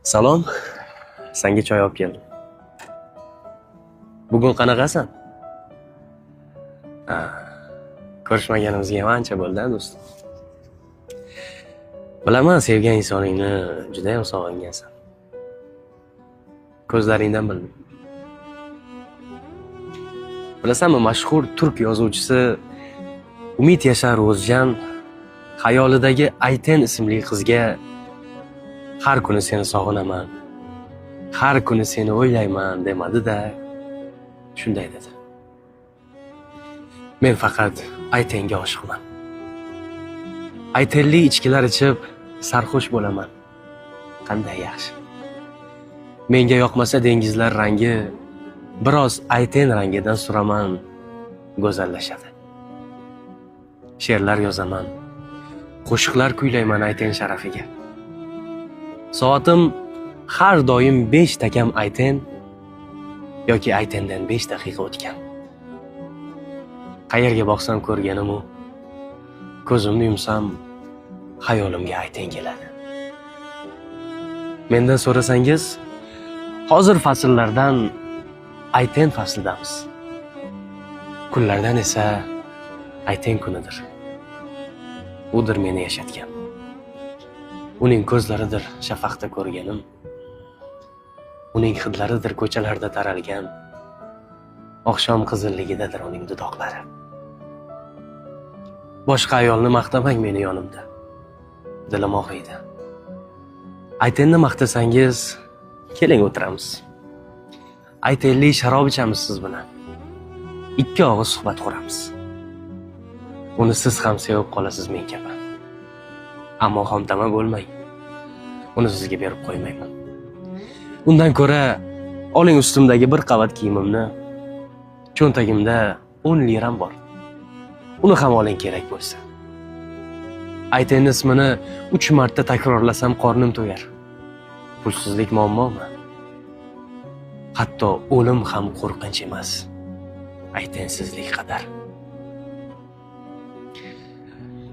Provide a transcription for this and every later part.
Salom, senga choy olib keldim. Bugun qanaqasan? Ha, ko'rishmaganimizga ham ancha bo'ldi, do'stim. Bilaman, sevgan insoningni juda ham sog'ingansan. Ko'zlaringdan bildim. Bilasanmi, mashhur turk yozuvchisi Umid Yashar O'zjan xayolidagi Ayten ismli qizga har kuni seni sog'inaman, har kuni seni o'ylayman demadi-da, shunday dedi. Men faqat Aytenga oshiqman. Aytenli ichkilar ichib sarxush bo'laman. Qanday yaxshi. Menga yoqmasa dengizlar rangi, biroz Ayten rangidan suraman, go'zallashadi. She'rlar yozaman, qo'shiqlar kuylayman Ayten sharafiga. Soatim har doim 5 takam Ayten yoki Aytendan 5 daqiqa o'tgan. Qayerga boqsam ko'rganim u, ko'zimni yumsam xayolimga Ayten keladi. Mendan so'rasangiz, hozir fasllardan Ayten faslidamiz. Kunlardan esa Ayten kunidir. Udir meni yashatgan. Uning ko'zlaridir shafaqda ko'rganim. Uning hidlaridir ko'chalarda taralgan. Oqshom qizilligidadir uning dudoqlari. Boshqa ayolni maqtamang meni yonimda. Dilim og'riydi. Aytenni maqtasangiz, keling o'tiramiz. Aytenli sharob ichamiz siz bilan. 2 og'iz suhbat quramiz. Uni siz ham sevib qolasiz men kabi. Ammo xomtama bo'lmang. Uni sizga berib qo'ymayman. Undan ko'ra, oling ustimdagi bir qavat kiyimimni, cho'ntagimda 10 liram bor. Uni ham oling kerak bo'lsa. Ayten ismini 3 marta takrorlasam qornim to'yar. Pulsizlik muammomi? Hatto o'lim ham qo'rqinch emas. Aytensizlik qadar.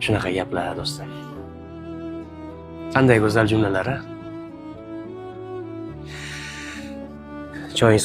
Shunaqa gaplar, do'stim. Qanday go'zal jumlalar, a? Choying